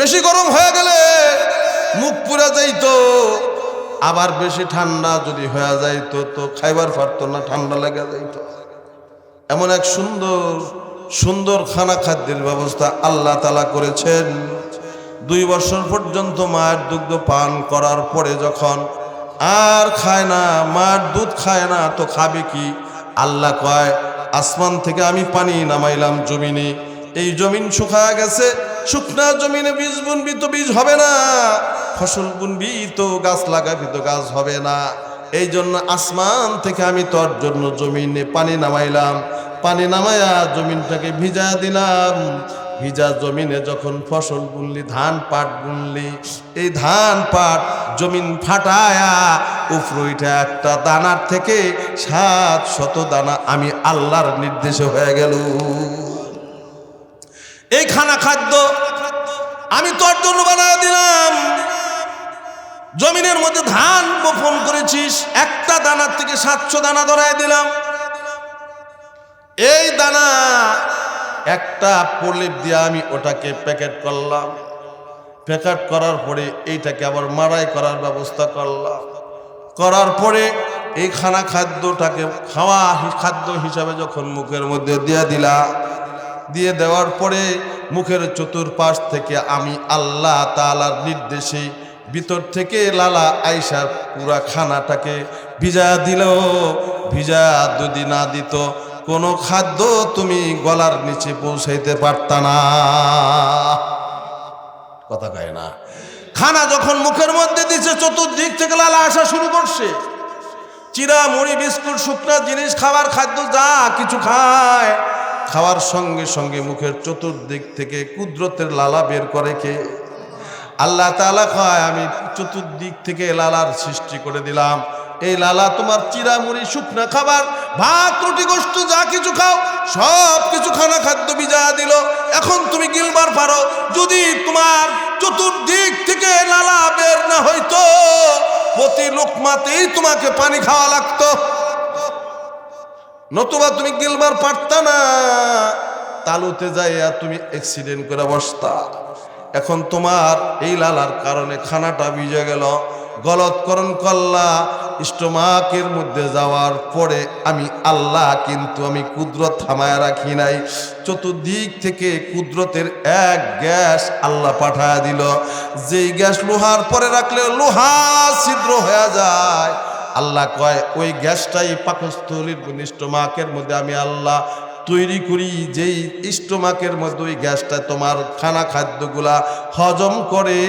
বেশি গরম হয়ে গেলে মুখ পুড়ে যাইতো, আবার বেশি ঠান্ডা যদি হয়ে যাইতো তো খাইবার পারতো না, ঠান্ডা লেগে যাইতো। এমন এক সুন্দর সুন্দর খানা খাদ্যের ব্যবস্থা আল্লাহ তাআলা করেছেন। 2 বছর পর্যন্ত মায়ের দুগ্ধ পান করার পরে যখন আর খায় না, মায়ের দুধ খায় না, তো খাবে কি? আল্লাহ কয়, আসমান থেকে আমি পানি নামাইলাম জমিনে, এই জমিন শুকায় গেছে, শুকনা জমিনে বীজ বুনবি তো বীজ হবে না, ফসল বুনবি তো গাছ লাগাবি তো গাছ হবে না। এই জন্য আসমান থেকে আমি তোর জন্য জমিনে পানি নামাইলাম, পানি নামায়া জমিনটাকে ভিজা দিলাম। ভিজা জমিনে যখন ফসল বুনলি, ধান পাট বুনলি, এই ধান পাট জমিন ফাটায়া উপরইটা একটা দানার থেকে 700 দানা আমি আল্লাহর নির্দেশে হয়ে গেল। এই খানা খাদ্য আমি তোর জন্য বানায় দিলাম। জমিনের মধ্যে ধান বপন করেছিস, একটা দানার থেকে 700 দানা ধরায় দিলাম। এই দানা একটা প্রলেপ দিয়ে আমি ওটাকে প্যাকেট করলাম। প্যাকেট করার পরে এইটাকে আবার মাড়াই করার ব্যবস্থা করলাম। করার পরে এই খানা খাদ্যটাকে খাওয়া খাদ্য হিসাবে যখন মুখের মধ্যে দিয়ে দিলাম, দিয়ে দেওয়ার পরে মুখের চতুর্পাশ থেকে আমি আল্লাহ তাআলার নির্দেশে ভিতর থেকে লালা আইসা পুরা খানাটাকে ভিজা দিল। ভিজা যদি না দিত কোনো খাদ্য তুমি গলার নিচে পৌঁছাইতে পারতা না। কথা কয় না। খানা যখন মুখের মধ্যে দিচ্ছে, চতুর্দিক থেকে লালা আসা শুরু করছে। চিরা মুড়ি বিস্কুট শুকনা জিনিস খাবার খাদ্য যা কিছু খায়, খাওয়ার সঙ্গে সঙ্গে মুখের চতুর্দিক থেকে কুদরতের লালা বের করে কে? আল্লাহ তাআলা কয়, আমি চতুর্দিক থেকে লালার সৃষ্টি করে দিলাম। এই লালা তোমার চিরা মুড়ি শুকনা খাবার, ভাত রুটি গোশত যা কিছু খাও সব কিছু খানা খাদ্য ভিজা দিল। এখন তুমি গিলবার পারো। যদি তোমার চতুর্দিক থেকে লালা বের না হইতো, প্রতি লোকমাতেই তোমাকে পানি খাওয়া লাগতো, নতুবা তুমি গিলবার পারতা না। তালুতে যাইয়া তুমি অ্যাক্সিডেন্ট করে বসতা। এখন তোমার এই লালার কারণে খানাটা ভিজে গেল, গলৎকরণ করলা, স্টোমাকের মধ্যে যাওয়ার পরে আমি আল্লাহ কিন্তু আমি কুদরত থামায় রাখি নাই। চতুর্দিক থেকে কুদরতের এক গ্যাস আল্লাহ পাঠায় দিল, যেই গ্যাস লোহার পরে রাখলে লোহা ছিদ্র হয়ে যায়। আল্লাহ কয়, ওই গ্যাসটাই পাকস্থলীর স্টোমাকের মধ্যে আমি আল্লাহ তৈরি করি, যেই স্টোমাকের মধ্যে ওই গ্যাসটা তোমার খানা খাদ্যগুলা হজম করে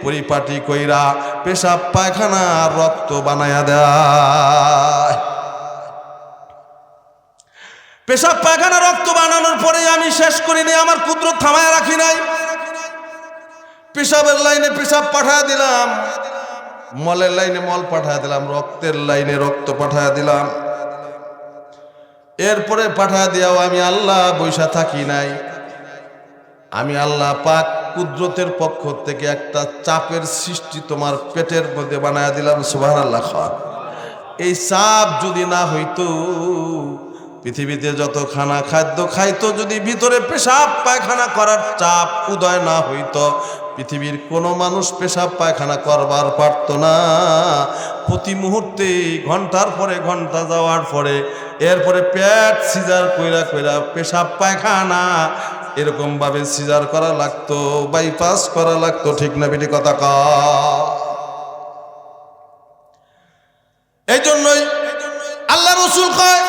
পরিপাটি কইরা পেশাব পায়খানা রক্ত বানায়া দেয়। পেশাব পায়খানা রক্ত বানানোর পরে আমি শেষ করিনি, আমার কুদরত থামায় রাখি নাই। পেশাবের লাইনে পেশাব পাঠায় দিলাম, মলের লাইনে মল পাঠায় দিলাম, রক্তের লাইনে রক্ত পাঠায় দিলাম। এরপরে পাঠায় দিয়াও আমি আল্লাহ বৈশা থাকি নাই। আমি আল্লাহ পাক কুদরতের পক্ষ থেকে একটা চাপের সৃষ্টি তোমার পেটের মধ্যে বানায় দিলাম। সুবহানাল্লাহ। এই চাপ যদি না হইতো, পৃথিবীতে যত খানা খাদ্য খাইতো, যদি ভিতরে পেশাব পায়খানা করার চাপ উদয় না হইতো, পৃথিবীর কোনো মানুষ পেশাব পায়খানা করবার পারত না। প্রতি মুহূর্তে ঘন্টার পরে ঘন্টা যাওয়ার পরে এরপরে পেট সিজার কইরা কইরা পেশাব পায়খানা এরকম ভাবে সিজার করা লাগতো, বাইপাস করা লাগতো। ঠিক না বেটি কথা কয়? এই জন্যই আল্লাহ রাসূল কয়,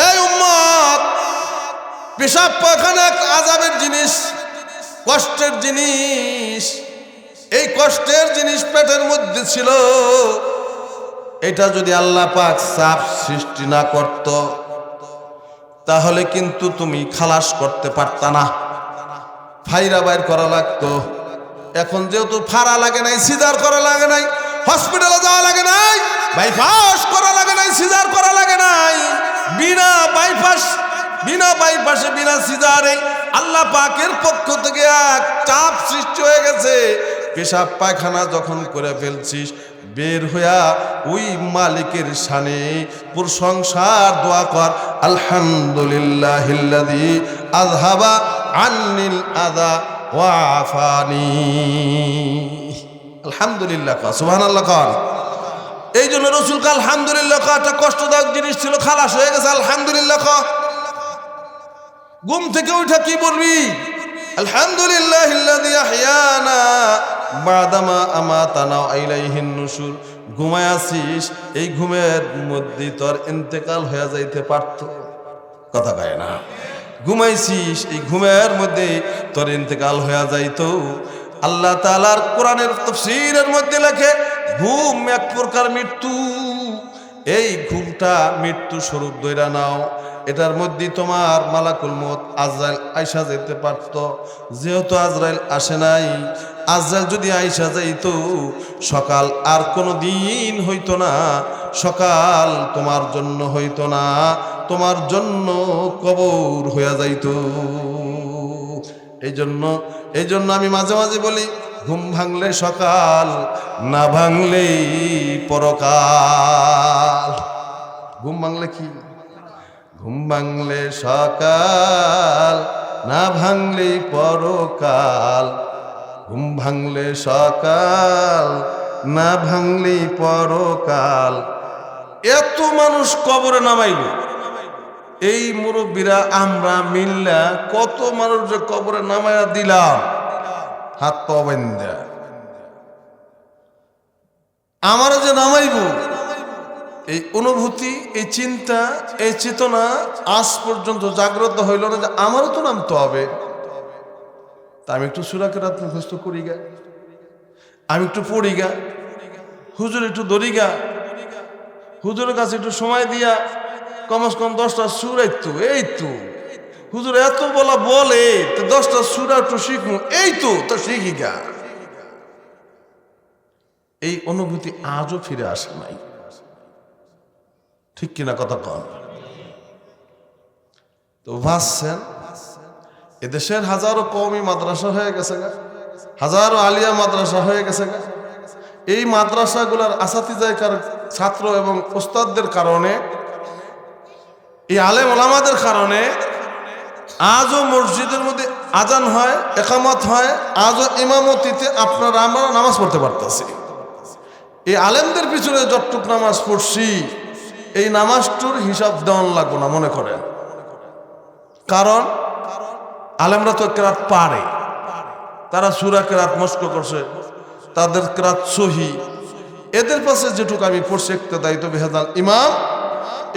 এই উম্মত, পেশাব পায়খানা এক আযাবের জিনিস, কষ্টের জিনিস। এই কষ্টের জিনিস পেটের মধ্যে ছিল, এটা যদি আল্লাহ পাক চাপ সৃষ্টি না করত তাহলে কিন্তু তুমি খালাস করতে পারতা না, ফাইরা বাইর করা লাগতো। এখন যেহেতু ফাড়া লাগে নাই, সিজার করা লাগে নাই, হসপিটালে যাওয়া লাগে নাই, বাইপাস করা লাগে নাই, সিজার করা লাগে নাই, বিনা বাইপাসে বিনা সিজারে আল্লাহ পাকের পক্ষ থেকে এক চাপ সৃষ্টি হয়ে গেছে। পেশাব পায়খানা যখন করে ফেলছিস, বের হইয়া ওই মালিকের শানে প্রশংসার দোয়া কর, আলহামদুলিল্লাহিল্লাযী আযহাবা আন্নিল আযা ওয়া আফানি। আলহামদুলিল্লাহ, সুবহানাল্লাহ খান। এই জন্য রাসূল কা আলহামদুলিল্লাহ কা, একটা কষ্টদায়ক জিনিস ছিল, খালাস হয়ে গেছে, আলহামদুলিল্লাহ কা। ঘুম থেকে উঠে কি বলবি? আলহামদুলিল্লাহিল্লাযী আহইয়ানা বাদামা আমাতানা ওয়া ইলাইহিন নুশুর। ঘুমায় আছিস, এই ঘুমের মধ্যে তোর ইন্তেকাল হয়ে যাইতে পারত, কথা কয় না। ঘুমাইছিস, এই ঘুমের মধ্যে তোর ইন্তেকাল হয়ে যাইতো। আল্লাহ তাআলার কোরআনের তাফসীরের মধ্যে লেখে, ঘুম এক প্রকার মৃত্যু। এই ঘুমটা মৃত্যু স্বরূপ ধইরা নাও। এটার মধ্যে তোমার মালাকুল মউত আজরাইল আইসা যেতে পারত। যেহেতু আজরাইল আসে নাই, আজরাইল যদি আইসা যাইতো, সকাল আর কোনো দিন হইতো না, সকাল তোমার জন্য হইতো না, তোমার জন্য কবর হইয়া যাইতো। এই জন্য আমি মাঝে মাঝে বলি, ঘুম ভাঙলে সকাল, না ভাঙলেই পরকাল। ঘুম ভাঙলে কি? ঘুম ভাঙলে সকাল, না ভাঙলেই পরকাল। ঘুম ভাঙলে সকাল, না ভাঙলেই পরকাল। এত মানুষ কবরে নামাইল, এই মুরব্বীরা আমরা মিল্লা কত মানুষ যে কবরে নামাইয়া দিলাম, হাত পা বান্ধা। আমারও যে নামাইব, এই অনুভূতি, এই চিন্তা, এই চেতনা আজ পর্যন্ত জাগ্রত হইল না যে আমারও তো নামতে হবে। তা আমি একটু সূরা কেরাত মুখস্থ করি গা, আমি একটু পড়ি গা, হুজুর একটু ধরি গা, হুজুরের কাছে একটু সময় দিয়া কমস কম 10টা সূরা, এই তো হুজুর এত বলা বলে, তো 10টা সূরা একটু শিখবো, এই তো শিখি গা। এই অনুভূতি আজও ফিরে আসে নাই, ঠিক কিনা কথা কন? তো ভাবছেন, এদেশের হাজারো কওমি মাদ্রাসা হয়ে গেছে গা, হাজারো আলিয়া মাদ্রাসা হয়ে গেছে গা। এই মাদ্রাসাগুলোর আসাতিজায়কার ছাত্র এবং ওস্তাদদের কারণে, এই আলেম ওলামাদের কারণে আজও মসজিদের মধ্যে আজান হয়, একামত হয়, আজও ইমামতিতে আপনারা আমরা নামাজ পড়তে পারতেছি। এই আলেমদের পিছনে যতটুক নামাজ পড়ছি, এই নামাজটুর হিসাব দেওয়ান লাগবো না মনে করেন। কারণ আলেমরা তো কেরাত পারে, তারা সূরা কেরাত মস্ক করছে, তাদের কেরাত সহি। এদের পাশে যেটুকু আমি পড়ছি ইক্তেদায়িত বিহাদাল ইমাম,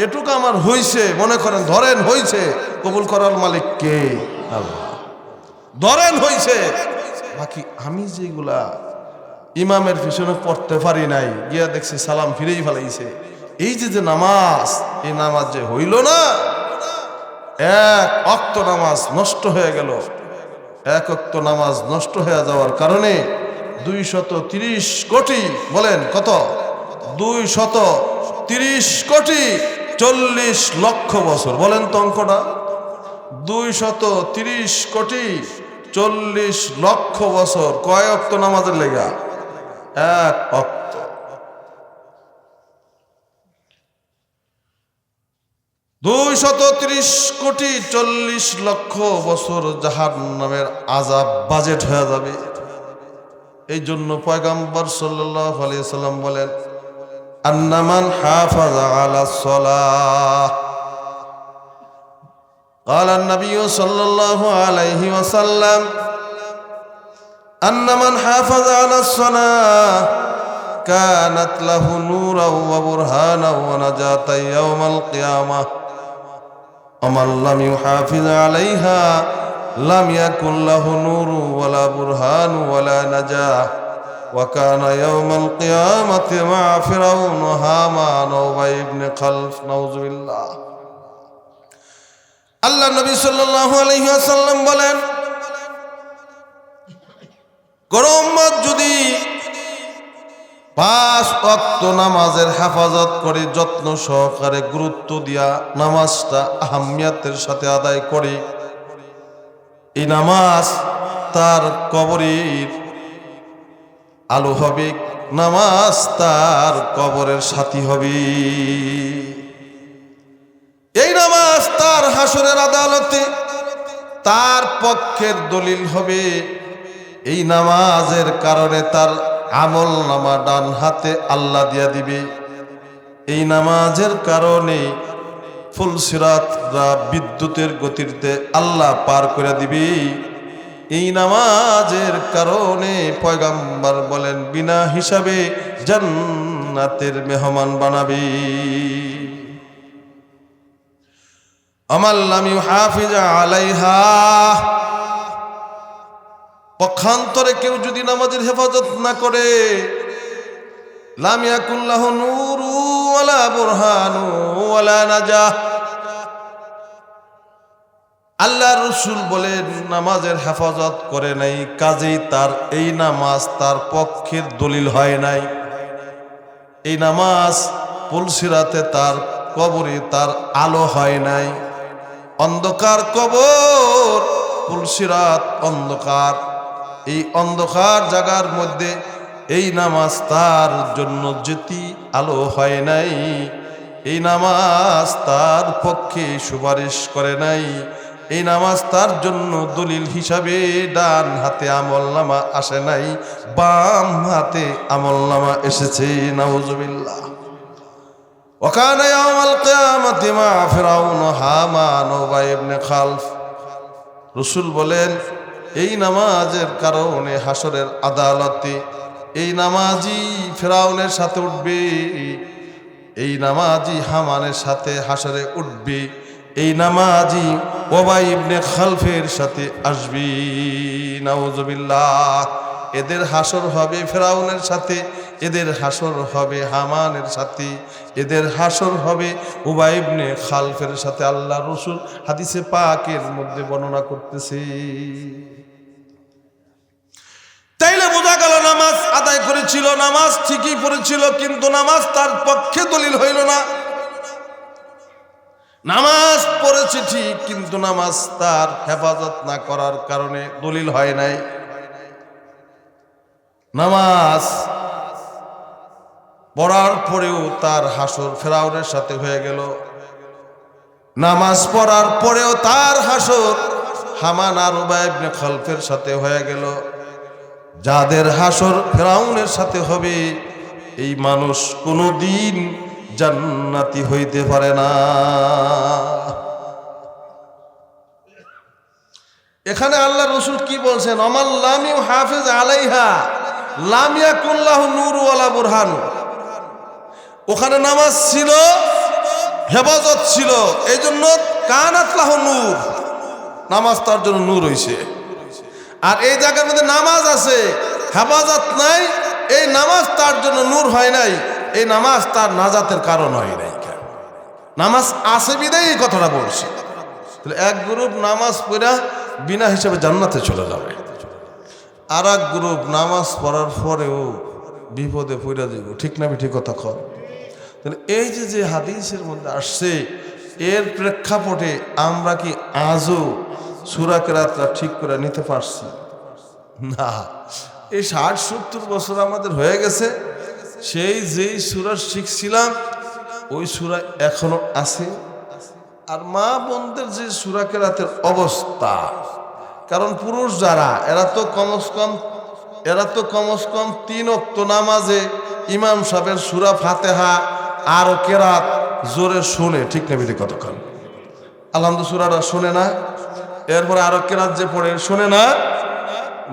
এটুকু আমার হইছে, মনে করেন ধরেন হইছে, কবুল করার মালিক কে? আল্লাহ। ধরেন হইছে, বাকি আমি যেগুলা ইমামের পিছনে পড়তে পারি নাই, গিয়া দেখছি সালাম ফিরেই ফেলাইছে। এই যে নামাজ, এই নামাজ যে হইল না, এক ওয়াক্ত নামাজ নষ্ট হয়ে গেল। এক ওয়াক্ত নামাজ নষ্ট হয়ে যাওয়ার কারণে 230 কোটি, বলেন কত? 230 কোটি 40 লক্ষ বছর, বলেন তো অঙ্কটা। 230 কোটি 40 লক্ষ বছর কয় ওয়াক্ত নামাজের লেগা? এক ওয়াক্ত। 230 কোটি 40 লক্ষ বছর জাহান্নামের আযাব বাজেট হয়ে যাবে। এই জন্য পয়গম্বর সাল্লাল্লাহু আলাইহি সাল্লাম বলেন, আন্না মান হাফাযা আলা সলাহ, قال النبي صلى الله عليه وسلم أن من حافظ على الصلاة كانت له نورا وبرهانا ونجاة يوم القيامة ومن لم يحافظ عليها لم يكن له نور ولا برهان ولا نجاة وكان يوم القيامة مع فرعون وهامان وأبي بن خلف نعوذ بالله। আল্লাহ নবী সাল্লাল্লাহু আলাইহি ওয়াসাল্লাম বলেন, কোন উম্মত যদি 5 ওয়াক্ত নামাজের হেফাজত করে, যত্ন সহকারে, গুরুত্ব দিয়া নামাজটা আহমিয়াতের সাথে আদায় করে, এই নামাজ তার কবরের আলো হবে, নামাজ তার কবরের সাথী হবে। এই নামাজ তার হাসরের আদালতে তার পক্ষের দলিল হবে। এই নামাজের কারণে তার আমল নামা ডান হাতে আল্লাহ দিয়া দিবে। এই নামাজের কারণে ফুলসিরাতরা বিদ্যুতের গতিতে আল্লাহ পার করে দিবে। এই নামাজের কারণে পয়গম্বর বলেন বিনা হিসাবে জান্নাতের মেহমান বানাবে। আমাল্লাম ইউহাফিজ আলাইহা, পক্ষান্তরে কেউ যদি নামাজের হেফাজত না করে, লাম ইয়াকুন লাহু নূরু ওয়ালা বুরহানু ওয়ালা নাজাহ। আল্লাহ রাসূল বলেন নামাজের হেফাজত করে নাই, কাজেই তার এই নামাজ তার পক্ষের দলিল হয় নাই। এই নামাজ পুলসিরাতে তার কবরে তার আলো হয় নাই। অন্ধকার কবর, পুলসিরাত অন্ধকার, এই অন্ধকার জায়গার মধ্যে এই নামাজ তার জন্য যেটি আলো হয় নাই, এই নামাজ তার পক্ষে সুপারিশ করে নাই। এই নামাজ তার জন্য দলিল হিসাবে ডান হাতে আমলনামা আসে নাই, বাম হাতে আমলনামা এসেছে। নাউজুবিল্লাহ। ওয়াকানা ইয়াউমাল কিয়ামাতি মা ফিরাউন হামান ওয়া ইবনে খালফ। রাসূল বলেন এই নামাজের কারণে হাসরের আদালতে এই নামাজি ফিরাউনের সাথে উঠবে, এই নামাজি হামানের সাথে হাসরে উঠবে, এই নামাজি উবাই ইবনে খালফের সাথে আসবে। নাউজুবিল্লাহ। এদের হাসর হবে ফিরাউনের সাথে, এদের হাসর হবে হামানের সাথে, এদের হাসর হবে উবাই ইবনে খালফের সাথে। আল্লাহ রাসূল হাদিসে পাকের মধ্যে বর্ণনা করতেছে। তাইলে বোঝা গেল নামাজ আদায় করেছিল, নামাজ ঠিকই পড়েছিল, কিন্তু নামাজ তার পক্ষে দলিল হইল না। নামাজ পড়েছে ঠিক, কিন্তু নামাজ তার হেফাজত না করার কারণে দলিল হয় নাই। নামাজ পড়ার পরেও তার হাসর ফিরাউনের সাথে হয়ে গেল, নামাজ পড়ার পরেও তার হাসর হামান আর উবাই ইবনে খালফের সাথে হয়ে গেল। যাদের হাসর ফিরাউনের সাথে হবে, এই মানুষ কোনোদিন জান্নাতি হইতে পারে না। এখানে আল্লাহ রাসূল কি বলছেন? আমাল লাম ইউহাফিজ আলাইহা লাম ইয়াকুন লাহু নূরু ওয়ালা বুরহান। ওখানে নামাজ ছিল, হেফাজত ছিল, এই জন্য কানাত লাহু নূর, নামাজ তার জন্য নূর হইছে। আর এই জায়গার মধ্যে নামাজ আছে, হেফাজত নাই, এই নামাজ তার জন্য নূর হয় নাই, এই নামাজ তার নাজাতের কারণ হয় নাই। নামাজ আছে বিদায় এই কথাটা বলছে। তাহলে এক গ্রুপ নামাজ পড়া বিনা হিসাবে জান্নাতে চলে যাবে, আর এক গ্রুপ নামাজ পড়ার পরেও বিপদে পড়া যাবে। ঠিক না? ঠিক কথা কর। তাহলে এই যে হাদিসের মধ্যে আসছে, এর প্রেক্ষাপটে আমরা কি আজও সূরা কেরাতটা ঠিক করে নিতে পারছি না? এই 60-70 বছর আমাদের হয়ে গেছে, সেই যেই সূরা শিখছিলাম ওই সূরা এখনো আছে। আর মা বোনদের যে সূরা কেরাতের অবস্থা, কারণ পুরুষ যারা এরা তো কমস কম 3 ওয়াক্ত নামাজে ইমাম সাহেবের সূরা ফাতিহা আর কেরাত জোরে শুনে। ঠিক না? বিধি কতক্ষণ আলহামদুলিল্লাহ সূরাটা শুনে না, এরপরে আরো কেরাত যে পড়ে শুনে না।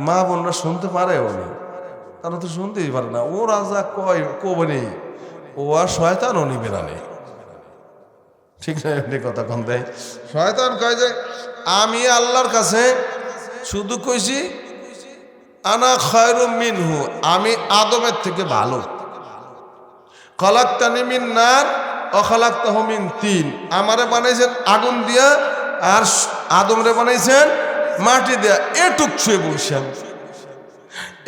মা বোনরা শুনতে পারে, উনি তারা তো শুনতেই পারে না। ও রাজা কয় কবে নেই, ও আর শয়তান ও নিবে না নেই। ঠিক না? এমনি কথা কন দেয় শয়তান কয় যে আমি আল্লাহর কাছে শুধু কইছি আনা খায়রুম মিনহু, আমি আদমের থেকে ভালো। খলাকতানি মিন নার ওয়া খলাকতাহু মিন তিন, আমারে বানাইছেন আগুন দিয়া আর আদমরে বানাইছেন মাটি দিয়া। এটুক ছুঁয়ে বলছেন।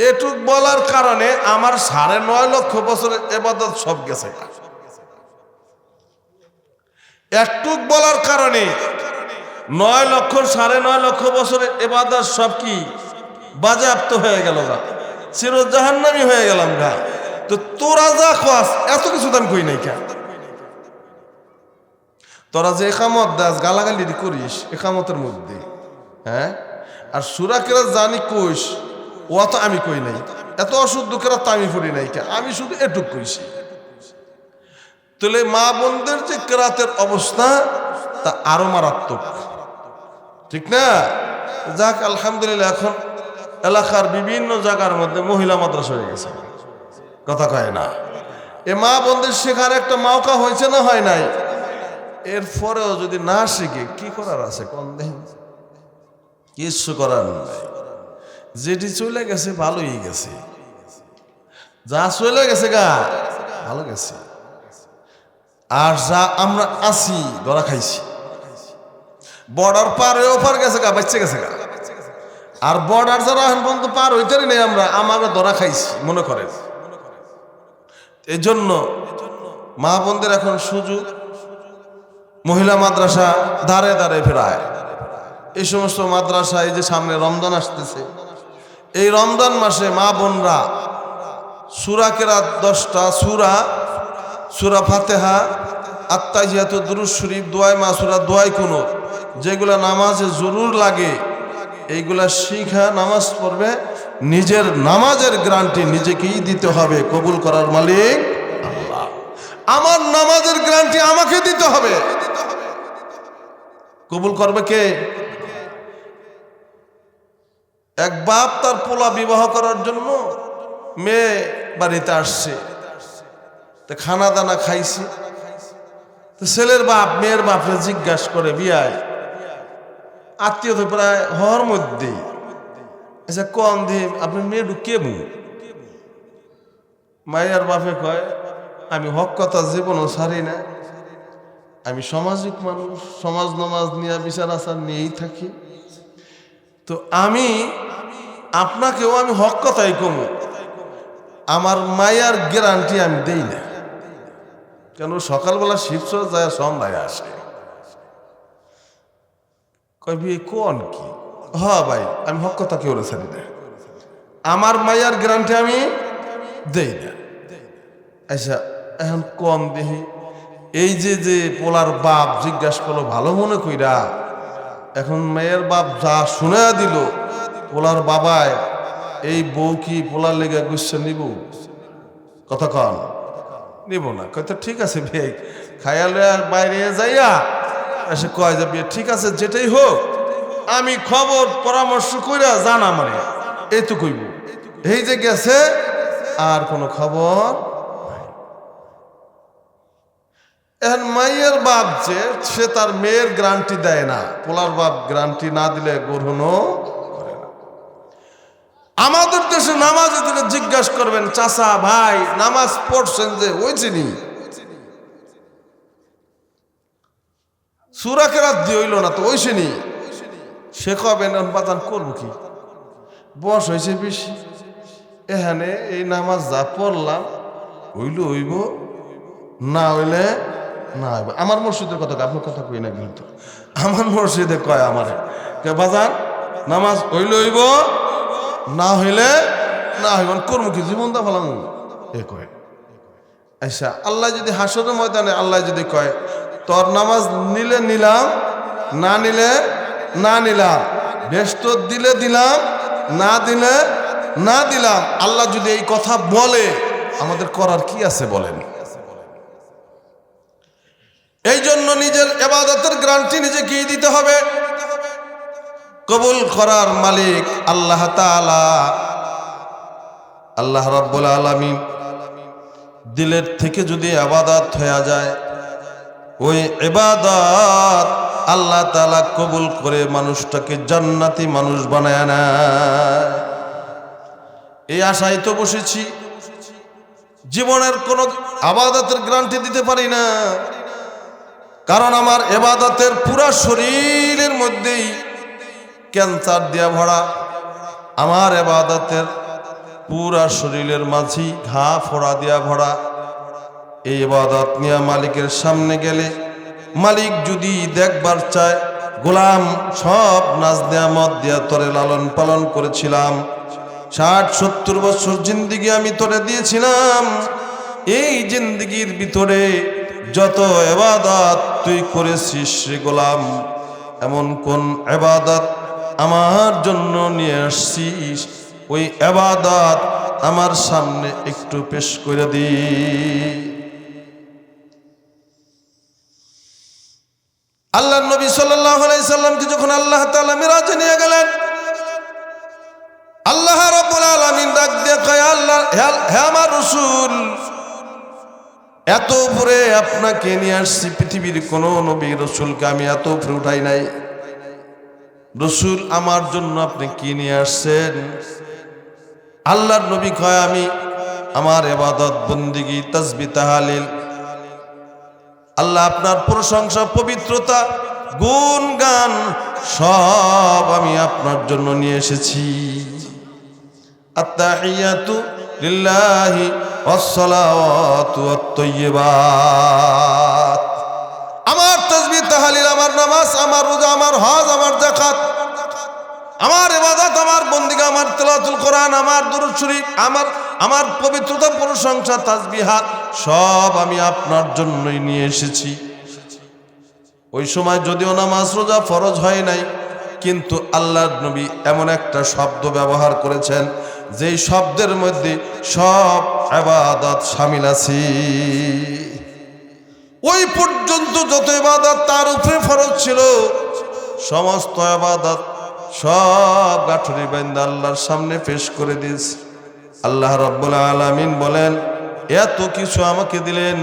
এটুক বলার কারণে আমার 9.5 লক্ষ বছরের ইবাদত সব গেছে। একটুক বলার কারণে 9 লক্ষ 9.5 লক্ষ বছরের ইবাদত সব কি বাজেয়াপ্ত হয়ে গেল গা, চির জাহান্নামী হয়ে গেলাম গা। তো তোরা যা খাস এত কিছু দাম কই নাই কেন? তোরা যে একামত দাস গালাগালি করিস একামতের মধ্যে, হ্যাঁ, আর সূরা কেরাত জানি কইস, ও তো আমি কই নাই, এত অশুদ্ধ কেরাত তো আমি পড়ি নাই, আমি শুধু এটুক কইছি। তাহলে মা বোনদের যে কেরাতের অবস্থা তা আরো মারাত্মক, ঠিক না? যাক আলহামদুলিল্লাহ, এখন এলাকার বিভিন্ন জায়গার মধ্যে মহিলা মাদ্রাসা হয়ে গেছে, কথা কয় না। এ মা বোনদের শেখার একটা মাওকা হয়েছে না হয় নাই? এরপরেও যদি না শিখে কি করার আছে কোন দিন? কিছু করার নাই। যেটি চলে গেছে ভালোই গেছে, যা চলে গেছে গা ভালো গেছে। আর যা আমরা আছি ধরা খাইছি, বর্ডার পার হয়ে ওপার গেছে গা, বাচ্চা গেছে গা। আর বর্ডার যারা এখন পর্যন্ত পার হইতেই নেই, আমরা ধরা খাইছি মনে করেন। এই জন্য মা বোনদের এখন সুযোগ, মহিলা মাদ্রাসা দাঁড়ে দাঁড়ে ফেরায়। এই সমস্ত মাদ্রাসা, এই যে সামনে রমজান আসতেছে, এই রমজান মাসে মা বোনরা সূরা কেরাত 10টা সূরা, সূরা ফাতিহা, আত্তাহিয়াতু, দুরূদ শরীফ, দোয়ায়ে মাসুরা, দোয়ায়ে কুনুত, যেগুলা নামাজে জরুর লাগে এইগুলা শিখা নামাজ পড়বে। নিজের নামাজের গ্যারান্টি নিজেকেই দিতে হবে, কবুল করার মালিক আল্লাহ। আমার নামাজের গ্যারান্টি আমাকে দিতে হবে, কবুল করবে কে? এক বাপ তার পোলা বিবাহ করার জন্য মেয়ে বাড়িতে আসছে, তো খানা দানা খাইছে। তো ছেলের বাপ মেয়ের বাপরে জিজ্ঞাসা করে, বিয়ায় আত্মীয় তো প্রায় হওয়ার মধ্যেই, আচ্ছা কম দিয়ে আপনার মেয়েটু কেমন? মায়ের বাপে কয়, আমি হক কথা জীবনও ছাড়ি না, আমি সামাজিক মানুষ, সমাজ নমাজ নিয়ে বিচার আচার নিয়েই থাকি। তো আমি আপনাকেও আমি হক কথাই কমু, আমার মায়ার গ্যারান্টি আমি দেই না, কেন সকালবেলা শিবস যায় সন্ধ্যায় আসে। কয় বিয়ে কোন কি? হ ভাই, আমি হক কথা কেউ ছাড়ি না, আমার মায়ার গ্যারান্টি আমি দেই না। আচ্ছা এখন কম দেখি, এই যে পোলার বাপ জিজ্ঞাসা করলো ভালো মনে কইরা, এখন মেয়ের বাপ যা শুনে দিল, পোলার বাবায় এই বউ কি পোলার লেগে গুচ্ছে নিব? কথা কন নিব না। কয়তো ঠিক আছে ভাই, খায়ালে বাইরে যাইয়া এসে কয় যে বিয়ে ঠিক আছে, যেটাই হোক আমি খবর পরামর্শ কইরা জানা মানে এই তো কইব। এই যে গেছে আর কোনো খবর নাই। এখন মাইয়ের বাপ যে সে তার মেয়ের গ্যারান্টি দেয় না, পোলার বাপ গ্যারান্টি না দিলে গ্রহণও করে না। আমাদের দেশে নামাজে দিলে জিজ্ঞাসা করবেন, চাচা ভাই নামাজ পড়ছেন যে ওই চিনি সূরা কেরাত দিয়ে হইল না তো ওই চিনি, সে কবেন বাতান করবো কি, বয়স হয়েছে বেশি, এখানে এই নামাজ যা পড়লাম হইল হইব, না হইলে না হইব। আমার মসজিদের কথা, আপনার কথা কই না কিন্তু আমার মসজিদে কয় আমারে বাজান নামাজ হইলে হইব, না হইলে না হইব, করবো কি, জীবন দা ফেলাম এ কয়। আচ্ছা আল্লাহ যদি হাসরের ময়দানে আল্লাহ যদি কয় তোর নামাজ নিলে নিলাম, না নিলে না নিলাম, ব্যস্ত দিলে দিলাম, না দিলে না দিলাম, আল্লাহ যদি এই কথা বলে আমাদের করার কি আছে বলেন? এই জন্য নিজের ইবাদতের গ্যারান্টি নিজেকেই দিতে হবে। কবুল করার মালিক আল্লাহ তাআলা, আল্লাহ রাব্বুল আলামিন। দিলের থেকে যদি ইবাদত হয়ে যায়, ওই ইবাদত আল্লাহ তাআলা কবুল করে মানুষটাকে জান্নাতি মানুষ বানায় নেয়। এই আশায় তো বসেছি, জীবনের কোনো ইবাদতের গ্যারান্টি দিতে পারি না, কারণ আমার ইবাদতের পুরা শরীরের মধ্যেই ক্যান্সার দিয়া ভরা, আমার ইবাদতের পুরা শরীরের মাঝি ঘা ফোড়া দিয়া ভরা। এই ইবাদত নিয়ে মালিকের সামনে গেলে মালিক যদি দেখবার চায়, গোলাম সব নাজ নেয়ামত দিয়া তোরে লালন পালন করেছিলাম, 60-70 বছর জিন্দিগি আমি তোরে দিয়েছিলাম, এই জিন্দিগির ভিতরে যত ইবাদত তুই করেছিস রে গোলাম, এমন কোন ইবাদত আমার জন্য নিয়ে আসছিস ওই ইবাদত আমার সামনে একটু পেশ করে দিই। আল্লাহর নবী সাল্লাল্লাহু আলাইহি সাল্লামকে যখন আল্লাহ তাআলা মিরাজে নিয়ে গেলেন, আল্লাহ রাব্বুল আলামিন ডাক দিয়ে কয়, আল্লাহ হে আমার রাসূল, এত উপরে আপনাকে নিয়ে আসছি, পৃথিবীর কোন নবী রাসূলকে আমি এত উপরে উঠাই নাই। রাসূল আমার জন্য আপনি কি নিয়ে আসছেন? আল্লাহর নবী কয়, আমি আমার ইবাদত বন্দেগী তাসবিহ তাহলিল, আল্লাহ আপনার প্রশংসা পবিত্রতা গুণ গান সব আমি আপনার জন্য নিয়ে এসেছি। আত্তাহিয়াতু লিল্লাহি ওয়াসসালাওয়াতু ওয়াত-তাইয়্যিবাত, আমার তাসবিহ তাহলিল, আমার নামাজ, আমার রোজা, আমার হজ, আমার যাকাত, আমার ইবাদত, আমার বন্দেগী, আমার তিলাওয়াতুল কোরআন, আমার দুরূদ শরীফ, আমার পবিত্রতা প্রশংসা তাসবিহাত সব আমি আপনার জন্যই নিয়ে এসেছি। ওই সময় যদিও নামাজ রোজা ফরজ হয় নাই, কিন্তু আল্লাহর নবী এমন একটা শব্দ ব্যবহার করেছেন যেই শব্দের মধ্যে সব ইবাদত শামিল আছে। ওই পর্যন্ত যত ইবাদত তার উপরে ফরজ ছিল, সমস্ত ইবাদত সব গাঠুরি বাইন্দা আল্লাহর সামনে পেশ করে দিয়েছে। আল্লাহ রাব্বুল আলামিন বলেন, এত কিছু আমাকে দিলেন,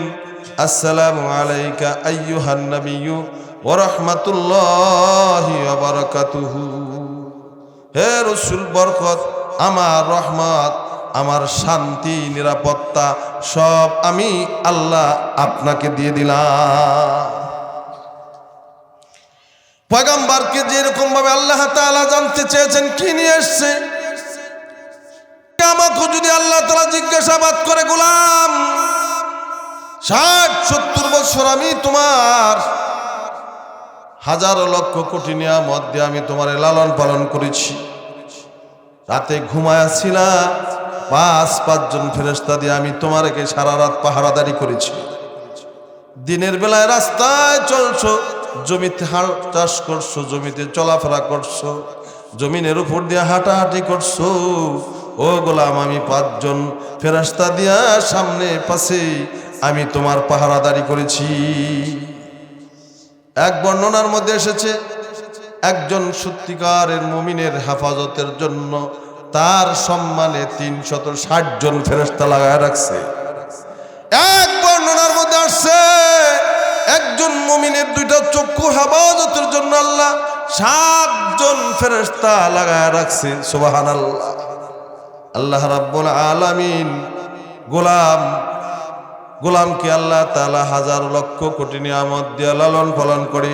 আসসালামু আলাইকা আইয়ুহান নাবিয়্যু ওয়া রাহমাতুল্লাহি ওয়া বারাকাতুহু, হে রাসূল, বরকত, আমার রহমত, আমার শান্তি, নিরাপত্তা সব আমি আল্লাহ আপনাকে দিয়ে দিলাম। পয়গম্বরকে যেরকম ভাবে আল্লাহ তাআলা জানতে চেয়েছেন কি নিয়ে এসেছে, আমাকে যদি আল্লাহ তাআলা জিজ্ঞাসাবাদ করে, গোলাম 60-70 বছর আমি তোমার হাজারো লক্ষ কোটি নিয়ামত দিয়ে আমি তোমার লালন পালন করেছি, রাতে ঘুমায়াছিলা 5 জন ফেরেশতা দিয়ে আমি তোমারকে সারা রাত পাহারাদারি করেছি, দিনের বেলায় রাস্তায় চলছো, জমিতে চাষ করছো, জমিতে চলাফেরা করছো, জমিনের উপর দিয়ে হাঁটাহাঁটি করছো, ও গোলাম আমি 5 জন ফেরেশতা দিয়া সামনে পাশে আমি তোমার পাহারাদারি করেছি। এক বর্ণনার মধ্যে এসেছে, একজন সত্যিকারের মুমিনের হেফাজতের জন্য তার সম্মানে 360 জন ফেরেশতা লাগায় রাখছে। এক বর্ণনার মধ্যে আসছে, একজন মুমিনের 2টা চক্ষু হেফাজতের জন্য আল্লাহ 7 জন ফেরেশতা লাগায় রাখছে। সুবহানাল্লাহ। আল্লাহ রাব্বুল আলামিন গোলামকে আল্লাহ তাআলা হাজার লক্ষ কোটি নিয়ামত দিয়ে লালন পালন করে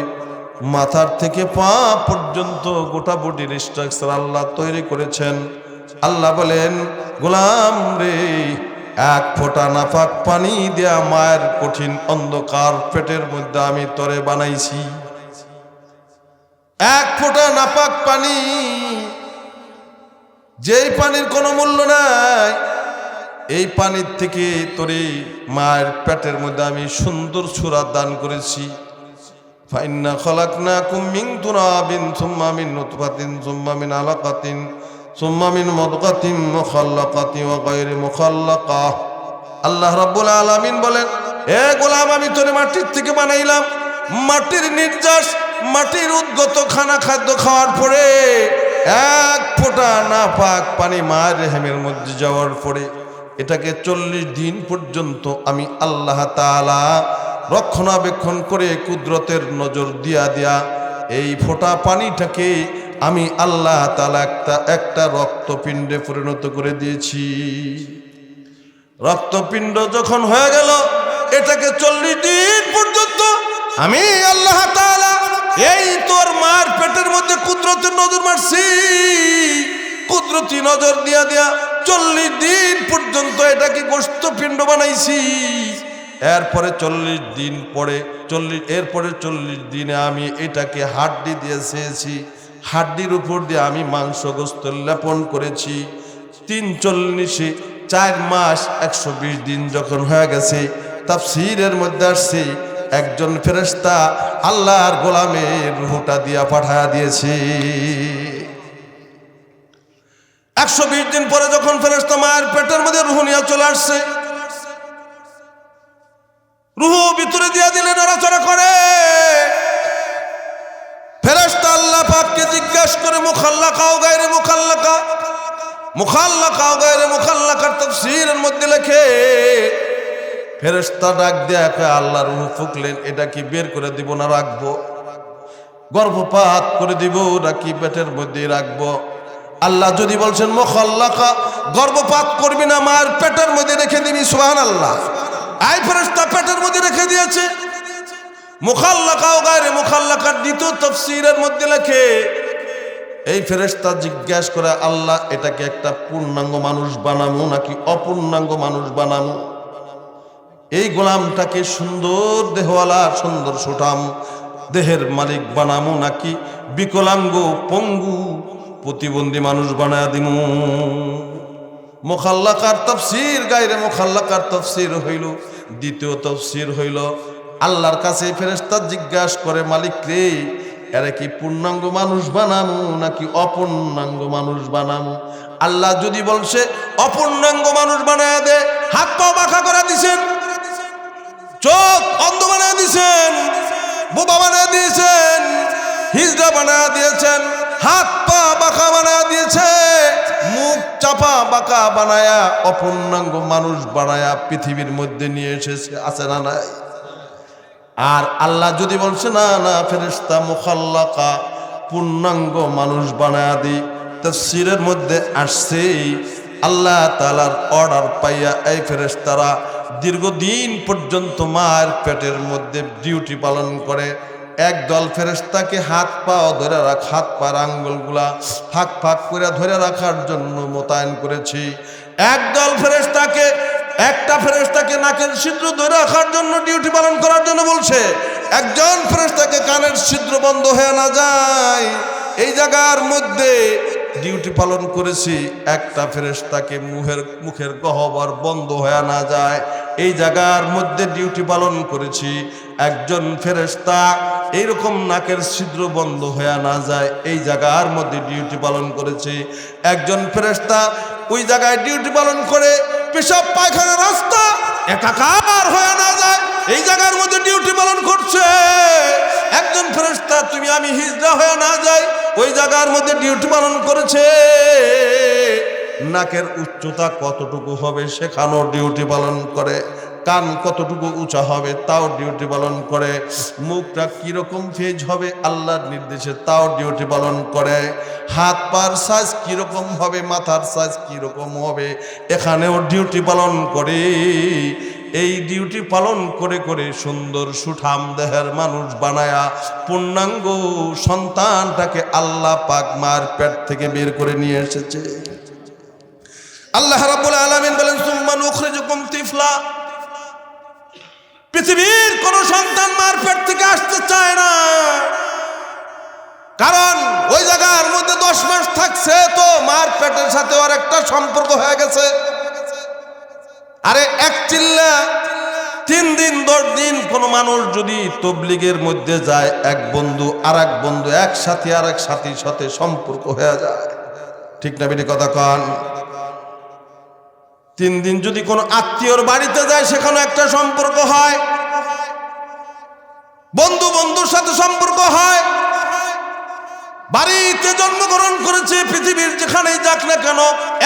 মাথার থেকে পা পর্যন্ত গোটা বডির স্ট্রাকচার আল্লাহ তৈরি করেছেন। আল্লাহ বলেন, গোলাম রে, 1 ফোঁটা নাপাক পানি দেয়া মায়ের কঠিন অন্ধকার পেটের মধ্যে আমি তরে বানাইছি। 1 ফোঁটা নাপাক পানি, যেই পানির কোনো মূল্য নাই, এই পানির থেকে তোরে মায়ের পেটের মধ্যে আমি সুন্দর সূরা দান করেছি। ফাইন্না খলাকনাকুম মিন তুরাবিন সুম্মা মিন নুতফাতিন সুম্মা মিন আলাকাতিন সুম্মা মিন মুদগাতিন মুখাল্লাকাতিন ওয়া গায়রি মুখাল্লাকা। আল্লাহ রাব্বুল আলামিন বলেন, এ গোলাম, আমি তোরে মাটির থেকে বানাইলাম। মাটির নির্যাস, মাটির উদ্গত খাদ্য খাওয়ার পরে 1 ফোঁটা নাপাক পানি মায়ের রেহেমের মধ্যে যাওয়ার পরে এটাকে 40 দিন পর্যন্ত আমি আল্লাহ তাআলা রক্ষণাবেক্ষণ করে কুদরতের নজর দিয়া এই ফোঁটা পানিটাকে আমি আল্লাহ তাআলা একটা রক্তপিণ্ডে পরিণত করে দিয়েছি। রক্তপিণ্ড যখন হয়ে গেল, এটাকে 40 দিন পর্যন্ত আমি আল্লাহ তাআলা এই তোর মার পেটের মধ্যে কুদরতের নজর মারছি। কুদরতি নজর দিয়া 40 দিন পর্যন্ত এটাকে গোশতপিণ্ড বানাইছি। এরপরে 40 দিন পরে এরপরে 40 দিনে আমি এটাকে হাড্ডি দিয়ে ছেয়েছি। হাড্ডির উপর দিয়ে আমি মাংস গোশত লেপন করেছি। 3 4 মাস 120 দিন যখন হয়ে গেছে, তাফসীরের মধ্যে আসছে একজন ফেরেশতা আল্লাহর গোলামের রূহটা দিয়া পাঠায়া দিয়েছে। 120 দিন পরে যখন ফেরেশতা মায়ের পেটের মধ্যে রূহ নিয়ে চলে আসছে, রূহ ভিতরে দিয়ে দিলে নড়াচড়া করে। ফেরেশতা আল্লাহ পাককে জিজ্ঞাসা করে মুখাল্লাকা ও গায়রে মুখাল্লাকা, মুখাল্লাকা ও গায়রে মুখাল্লাকার তাফসীরের মধ্যে লেখে ফেরেশতা ডাক দেয়া কয় আল্লাহ রূহ ফুকলেন, এটা কি বের করে দিব না রাখবো? গর্ভপাত করে দিব নাকি পেটের মধ্যে রাখবো? আল্লাহ যদি বলছেন মুখাল্লাকা, গর্ভপাত করবি না, মায়ের পেটের মধ্যে রেখে দিবি, সুবহানাল্লাহ। আই ফেরেশতা পেটের মধ্যে রেখে দিয়েছে। মুখাল্লাকা ও গায়রে মুখাল্লাকার দ্বিতীয় তাফসীরের মধ্যে লেখে এই ফেরেশতা জিজ্ঞাসা করে আল্লাহ এটাকে একটা পূর্ণাঙ্গ মানুষ বানামু নাকি অপূর্ণাঙ্গ মানুষ বানামু? এই গোলামটাকে সুন্দর দেহওয়ালা, সুন্দর সুঠাম দেহের মালিক বানামু নাকি বিকলাঙ্গ, পঙ্গু, প্রতিবন্ধী মানুষ বানায়া দিমু? মুখাল্লাকার তাফসীর, গায়রে মুখাল্লাকার তাফসীর হইল দ্বিতীয় তাফসীর হইল আল্লাহর কাছে ফেরেশতা জিজ্ঞাসা করে মালিক রে, এরা কি পূর্ণাঙ্গ মানুষ বানামু নাকি অপূর্ণাঙ্গ মানুষ বানামু? আল্লাহ যদি বলছে অপূর্ণাঙ্গ মানুষ বানায়া দে, হাত পা বাঁকা করে দিছেন, চোখ অন্ধ বানায়া দিছেন, বোবা বানায়া দিয়েছেন, হিজড়া বানায়া দিয়েছেন, হাত পা বাঁকা বানায়া দিয়েছে, মুখ চাপা বাঁকা বানায়া অপূর্ণাঙ্গ মানুষ বানায়া পৃথিবীর মধ্যে নিয়ে এসেছে, আছে না নাই? আর আল্লাহ যদি বলছে না না ফেরেশতা মুখাল্লাকা, পূর্ণাঙ্গ মানুষ বানায়া দি, তাফসীরের মধ্যে আসছে আল্লাহ তাআলার অর্ডার পাইয়া এই ফেরেশতারা দীর্ঘদিন পর্যন্ত মায়ের পেটের মধ্যে ডিউটি পালন করে। একদল ফেরেশতাকে হাত পা ধরে হাত পার আঙ্গুলগুলা ফাঁক ফাঁক করে ধরে রাখার জন্য মোতায়েন করেছি। একদল ফেরেশতাকে, একটা ফেরেশতাকে নাকের ছিদ্র ধরে রাখার জন্য ডিউটি পালন করার জন্য বলছে। একজন ফেরেশতাকে কানের ছিদ্র বন্ধ হয়ে না যায় এই জায়গার মধ্যে ডিউটি পালন করেছি। একটা ফেরেশতাকে মুখের গহ্বর বন্ধ হয়ে না যায় এই জায়গার মধ্যে ডিউটি পালন করেছি। একজন ফেরেশতা এইরকম নাকের ছিদ্র বন্ধ হয়ে না যায় এই জায়গার মধ্যে ডিউটি পালন করেছি। একজন ফেরেশতা ওই জায়গায় ডিউটি পালন করে পেশাব পায়খানার রাস্তা একাকার হয়ে না যায় এই জায়গার মধ্যে ডিউটি পালন করছে। একজন ফেরেশতা তুমি আমি হিজড়া হয়ে না যাই ওই জায়গার মধ্যে ডিউটি পালন করেছে। নাকের উচ্চতা কতটুকু হবে সেখানেও ডিউটি পালন করে, কান কতটুকু উঁচা হবে তাও ডিউটি পালন করে, মুখটা কিরকম ফেজ হবে আল্লাহর নির্দেশে তাও ডিউটি পালন করে, হাত পার সাইজ কিরকম হবে, মাথার সাইজ কিরকম হবে এখানেও ডিউটি পালন করে। এই ডিউটি পালন করে করে সুন্দর সুঠাম দেহের মানুষ বানায়া পূর্ণাঙ্গ সন্তানটাকে আল্লাহ পাক মার পেট থেকে বের করে নিয়ে এসেছে। আল্লাহ রাব্বুল আলামিন বলেন সুম্মা নুখরিজুকুম তিফলা, পৃথিবীর কোন সন্তান মার পেট থেকে আসতে চায় না, কারণ ওই জায়গার মধ্যে 10 মাস থাকছে তো মার পেটের সাথে আর একটা সম্পর্ক হয়ে গেছে। আরে এক চিল্লা 3 দিন 10 দিন কোন মানুষ যদি তবলিগের মধ্যে যায়, এক বন্ধু আর এক বন্ধু, এক সাথী আর এক সাথীর সাথে সম্পর্ক হয়ে যায়, ঠিক না বেটি কথা কন? 3 দিন যদি কোনো আত্মীয়র বাড়িতে যায় সেখানে একটা সম্পর্ক হয়, বন্ধু বন্ধুর সাথে সম্পর্ক হয়। বাড়িতে জন্মগ্রহণ করেছে, পৃথিবীর যেখানেই যাক না কেন,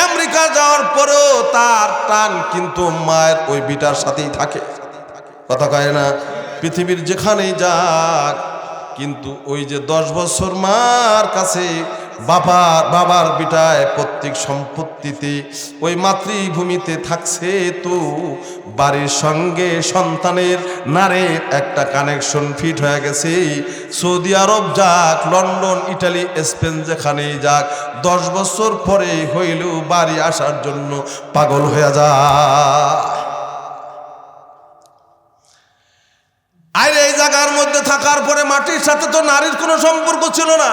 আমেরিকা যাওয়ার পরেও তার টান কিন্তু মায়ের ওই বিটার সাথেই থাকে, কথা কয় না? পৃথিবীর যেখানেই যাক কিন্তু ওই যে 10 বছর মার কাছে বাবার বিটায় প্রত্যেক সম্পত্তিতে ওই মাতৃভূমিতে থাকছে, তো বাড়ির সঙ্গে সন্তানের নারে একটা কানেকশন ফিট হয়ে গেছে। সৌদি আরব যাক, লন্ডন, ইটালি, স্পেন যেখানেই যাক, 10 বছর পরে হইলেও বাড়ি আসার জন্য পাগল হয়ে যায়। আর এই জায়গার মধ্যে থাকার পরে মাটির সাথে তো নারীর কোনো সম্পর্ক ছিল না,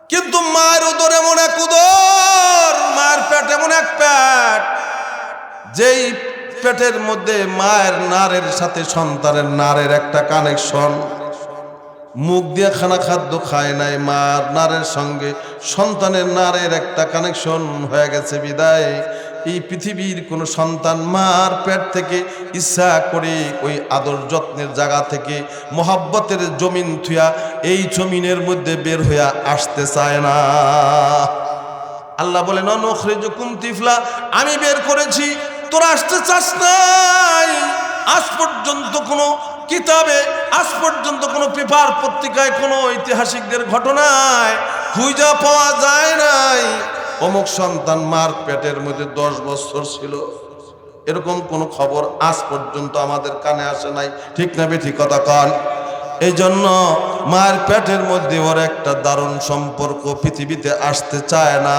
কিন্তু মায়ের উদর এমন এক উদর, মায়ের পেট এমন এক পেট, যেই পেটের মধ্যে মায়ের নারের সাথে সন্তানের নারের একটা কানেকশন। মুখ দিয়ে খানা খাদ্য খায় নাই, মার নারের সঙ্গে সন্তানের নারের একটা কানেকশন হয়ে গেছে বিদায় এই পৃথিবীর কোনো সন্তান মার পেট থেকে ইচ্ছা করে ওই আদর যত্নের জায়গা থেকে মোহাব্বতের জমিন থুয়া এই জমিনের মধ্যে বের হইয়া আসতে চায় না। আল্লাহ বলেন নুখরিজুকুম তিফলা, আমি বের করেছি, তোরা আসতে চাস নাই। আজ পর্যন্ত কোনো কিতাবে, আজ পর্যন্ত কোনো পেপার পত্রিকায়, কোনো ঐতিহাসিকদের ঘটনায় খুঁজে পাওয়া যায় নাই অমুক সন্তান মার পেটের মধ্যে 10 বছর ছিল। এরকম কোনো খবর আজ পর্যন্ত আমাদের কানে আসে নাই। ঠিক না বেঠিক কথা কন? এই জন্য মায়ের পেটের মধ্যে ওর একটা দারুণ সম্পর্ক, পৃথিবীতে আসতে চায় না।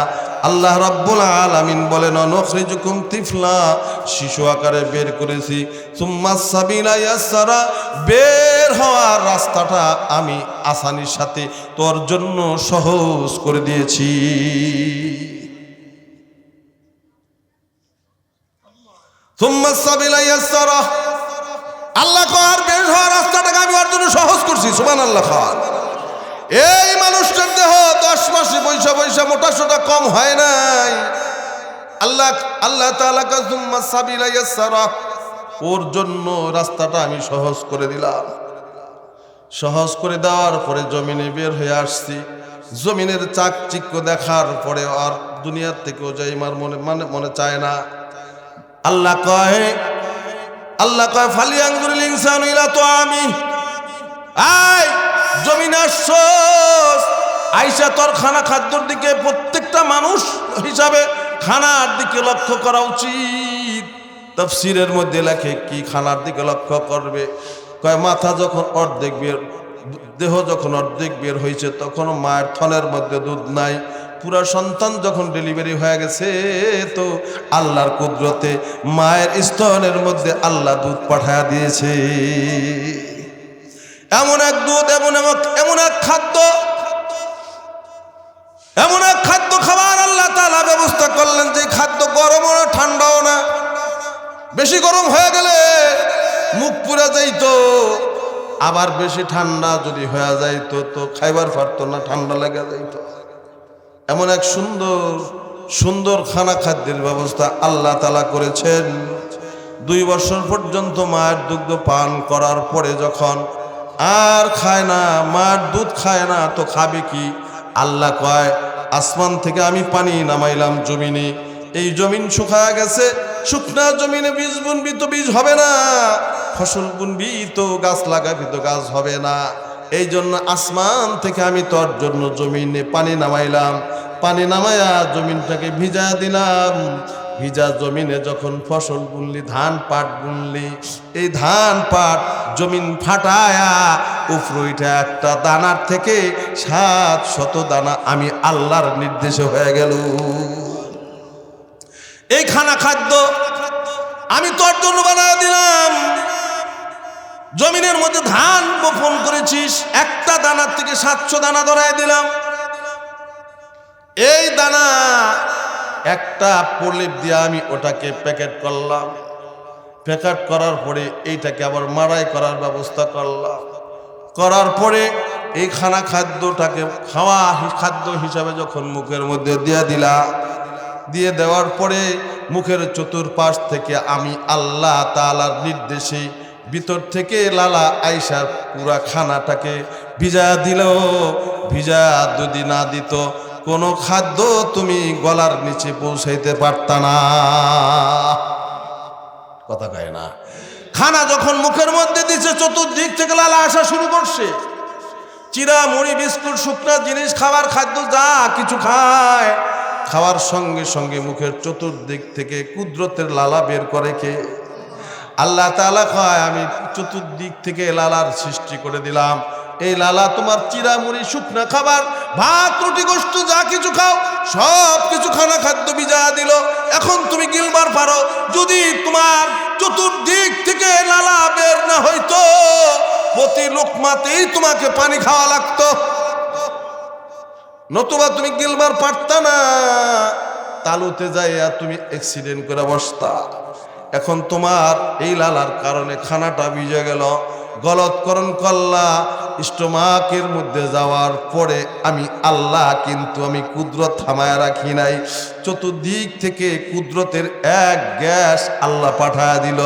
আল্লাহ রাব্বুল আলামিন বলেন নুখরিজুকুম তিফলা, শিশু আকারে বের করেছি। সুম্মা সাবিলা ইয়াসরা, বের হওয়ার রাস্তাটা আমি আসানির সাথে তোর জন্য সহজ করে দিয়েছি। সুম্মা সাবিলা ইয়াসরা, আল্লাহ কর বের হওয়ার রাস্তাটাকে আমি ওর জন্য সহজ করছি। সুবহানাল্লাহ খান। এই মানুষটার দেহ 10 মাসে পয়সা পয়সা মোটা সোটা কম হয় নাই। আল্লাহ তাআলা কা সুম্মা সাবিলা ইয়াসরা, ওর জন্য রাস্তাটা আমি সহজ করে দিলাম। সহজ করে দেওয়ার পরে জমিনে বের হয়ে আসছি। জমিনের চাকচিক্য দেখার পরে আর দুনিয়ার থেকেও যাই আমার মনে চায় না। আল্লাহ কয় ফালিয়ানজুরিল ইনসানু ইলা তুআমি, আয় জমিনে আসছস, আইসা তোর খানা খাদ্যর দিকে প্রত্যেকটা মানুষ হিসাবে খানার দিকে লক্ষ্য করা উচিত। তাফসীরের মধ্যে লেখে কি খানার দিকে লক্ষ্য করবে? কয় মাথা যখন অর্ধেক বের, দেহ যখন অর্ধেক বের হয়েছে তখন মায়ের থনের মধ্যে দুধ নাই। পুরা সন্তান যখন ডেলিভারি হয়ে গেছে তো আল্লাহর কুদরতে মায়ের স্তনের মধ্যে আল্লাহ দুধ পাঠায়া দিয়েছে। এমন এক দুধ, এমন এক খাদ্য, এমন এক খাদ্য খাবার আল্লাহ তাআলা ব্যবস্থা করলেন যে খাদ্য গরমও না ঠান্ডাও না। বেশি গরম হয়ে গেলে মুখ পুড়ে যাইতো, আবার বেশি ঠান্ডা যদি হয়ে যাইতো তো খাইবার পারতো না, ঠান্ডা লেগে যাইতো। এমন এক সুন্দর সুন্দর খানা খাদ্যের ব্যবস্থা আল্লাহ তাআলা করেছেন। 2 বছর পর্যন্ত মায়ের দুগ্ধ পান করার পরে যখন আর খায় না, মায়ের দুধ খায় না, তো খাবে কি? আল্লাহ কয় আসমান থেকে আমি পানি নামাইলাম জমিনে, এই জমিন শুকায় গেছে, শুকনা জমিনে বীজ বুনবি তো বীজ হবে না, ফসল বুনবি তো গাছ লাগাবি তো গাছ হবে না। এই জন্য আসমান থেকে আমি তোর জন্য জমিনে পানি নামাইলাম, পানি নামায়া জমিনটাকে ভিজা দিলাম। ভিজা জমিনে যখন ফসল বুনলি, ধান পাট বুনলি, এই ধান পাট জমিন ফাটায়া উপরইটা একটা দানার থেকে 700 দানা আমি আল্লাহর নির্দেশে হয়ে গেল। এই খানা খাদ্য আমি তোর জন্য বানায় দিলাম। জমিনের মধ্যে ধান বপন করেছিস, একটা দানার থেকে 700 দানা ধরায় দিলাম। এই দানা একটা প্রলেপ দিয়ে আমি ওটাকে প্যাকেট করলাম। প্যাকেট করার পরে এইটাকে আবার মাড়াই করার ব্যবস্থা করলাম। করার পরে এই খানা খাদ্যটাকে খাদ্য হিসাবে যখন মুখের মধ্যে দিয়ে দিলাম, দিয়ে দেওয়ার পরে মুখের চতুর্পাশ থেকে আমি আল্লাহ তাআলার নির্দেশে ভিতর থেকে লালা আইসার পুরা খানাটাকে ভিজা দিল। ভিজা যদি না দিত কোনো খাদ্য তুমি গলার নিচে পৌঁছাইতে পারতা না। কথা কয় না? খানা যখন মুখের মধ্যে দিচ্ছে চতুর্দিক থেকে লালা আসা শুরু করছে। চিরা মুড়ি বিস্কুট শুকনা জিনিস খাবার খাদ্য যা কিছু খায়, খাওয়ার সঙ্গে সঙ্গে মুখের চতুর্দিক থেকে কুদরতের লালা বের করে কে? আল্লাহ তাআলা কয় আমি চতুর্দিক থেকে লালার সৃষ্টি করে দিলাম। এই লালা তোমার চিরা মুড়ি শুকনা খাবার ভাত রুটি গোশত যা কিছু খাও সব কিছু খানা খাদ্য ভিজা দিল। এখন তুমি গিলবার পারো। যদি তোমার চতুর্দিক থেকে লালা বের না হইতো, প্রতি লোকমাতেই তোমাকে পানি খাওয়া লাগতো, নতুবা তুমি গিলবার পারতা না। তালুতে যাইয়া তুমি অ্যাক্সিডেন্ট করে বসতা। এখন তোমার এই লালার কারণে খানাটা ভিজে গেল, গলৎকরণ করলা, স্টোমাকের মধ্যে যাওয়ার পরে আমি আল্লাহ কিন্তু আমি কুদরত থামায় রাখি নাই, চতুর্দিক থেকে কুদরতের এক গ্যাস আল্লাহ পাঠায় দিল,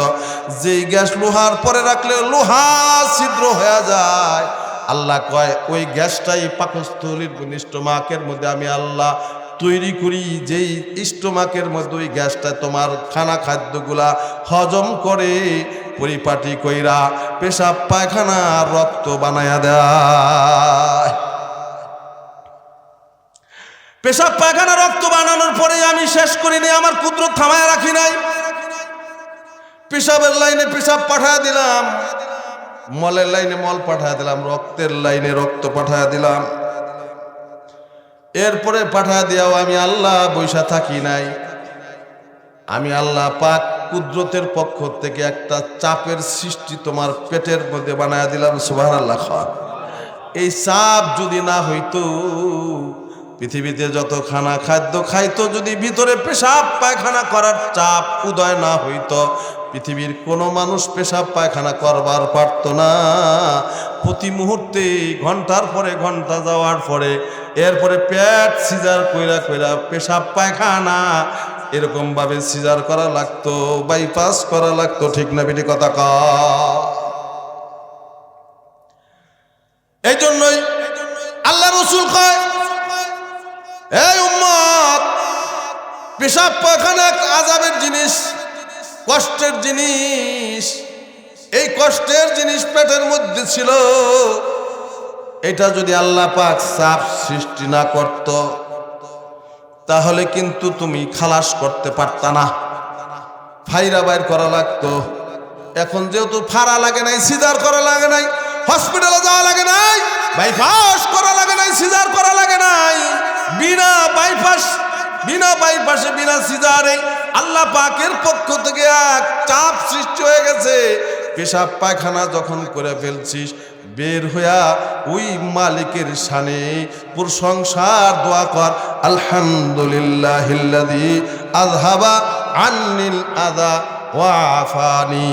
যেই গ্যাস লোহার পরে রাখলে লোহা ছিদ্র হয়ে যায়। আল্লাহ কয় ওই গ্যাসটাই পাকস্থলীর স্টোমাকের মধ্যে আমি আল্লাহ তৈরি করি, যেই স্টোমাকের মধ্যে ওই গ্যাসটা তোমার খানা খাদ্যগুলা হজম করে পরিপাটি কইরা পেশাব পায়খানা রক্ত বানায়া দেয়। পেশাব পায়খানা রক্ত বানানোর পরে আমি শেষ করিনি, আমার কুদরত থামায় রাখি নাই। পেশাবের লাইনে পেশাব পাঠায় দিলাম, মলের লাইনে মল পাঠায় দিলাম, রক্তের লাইনে রক্ত পাঠায় দিলাম। এরপরে পাঠায় দিয়াও আমি আল্লাহ বৈশা থাকি নাই, আমি আল্লাহ পাক কুদরতের পক্ষ থেকে একটা চাপের সৃষ্টি তোমার পেটের মধ্যে বানায় দিলাম। সুবহানাল্লাহ। এই চাপ যদি না হইতো, পৃথিবীতে যত খানা খাদ্য খাইতো, যদি ভিতরে পেশাব পায়খানা করার চাপ উদয় না হইতো, পৃথিবীর কোনো মানুষ পেশাব পায়খানা করবার পারত না। প্রতি মুহূর্তে ঘন্টার পরে ঘন্টা যাওয়ার পরে এরপরে পেট সিজার কইরা কইরা পেশাব পায়খানা এরকম ভাবে সিজার করা লাগতো, বাইপাস করা লাগতো। ঠিক না বেটি কথা কা? এই জন্যই আল্লাহ রাসূল কয়, এই উম্মত, পেশাব পায়খানা এক আযাবের জিনিস, কষ্টের জিনিস। এই কষ্টের জিনিস পেটের মধ্যে ছিল, এটা যদি আল্লাহ পাক চাপ সৃষ্টি না করত তাহলে কিন্তু তুমি খালাস করতে পারতা না, ফাইরা বাইর করা লাগতো। এখন যেহেতু ফাড়া লাগে নাই, সিজার করা লাগে নাই, হসপিটালে যাওয়া লাগে নাই, বাইপাস করা লাগে নাই, সিজার করা লাগে নাই, বিনা বাইপাসে বিনা সিজারে আল্লাহ পাকের পক্ষ থেকে এক চাপ সৃষ্টি হয়ে গেছে। পেশাব পায়খানা যখন করে ফেলছিস, বের হইয়া ওই মালিকের শানে প্রশংসার দোয়া কর, আলহামদুলিল্লাহিল্লাযী আযহাবা আন্নিল আযা ওয়া আফানি।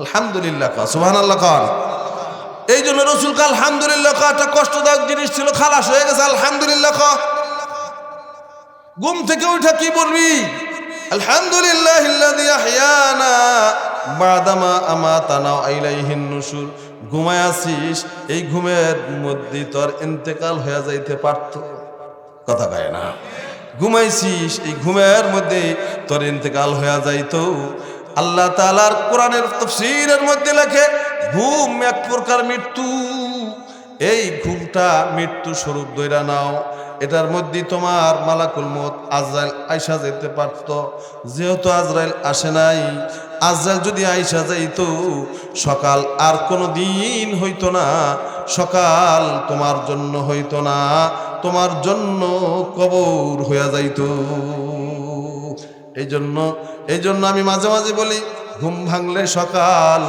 আলহামদুলিল্লাহ কর, সুবহানাল্লাহ কর। এই জন্য রাসূল কা আলহামদুলিল্লাহ কর, একটা কষ্টদায়ক জিনিস ছিল, খালাস হয়ে গেছে, আলহামদুলিল্লাহ কর। ঘুম থেকে উঠে কি বলবি? আলহামদুলিল্লাহিল্লাযী আহইয়ানা বাদামা আমাতানা ওয়া ইলাইহিন নুশুর। ঘুমায় আছিস, এই ঘুমের মধ্যে তোর ইন্তেকাল হয়ে যাইতে পারত, কথা কয় না? ঘুমাইছিস, এই ঘুমের মধ্যে তোর ইন্তেকাল হয়ে যাইতো। আল্লাহ তাআলার কোরআনের তাফসীরের মধ্যে লেখে, ঘুম এক প্রকার মৃত্যু, এই ঘুমটা মৃত্যু স্বরূপ ধইরা নাও। এটার মধ্যে তোমার মালাকুল মউত আজরাইল আইসা যেতে পারত, যেহেতু আজরাইল আসে নাই, আজরাইল যদি আইসা যাইতো সকাল আর কোনো দিন হইতো না, সকাল তোমার জন্য হইতো না, তোমার জন্য কবর হইয়া যাইতো। এই জন্য আমি মাঝে মাঝে বলি, ঘুম ভাঙলে সকাল,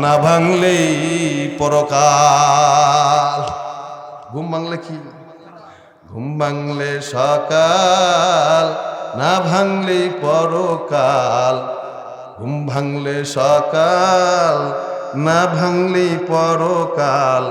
না ভাঙলেই পরকাল। ঘুম ভাঙলে কি? ঘুম ভাঙলে সকাল, না ভাঙলেই পরকাল। ঘুম ভাঙলে সকাল, না ভাঙলেই পরকাল।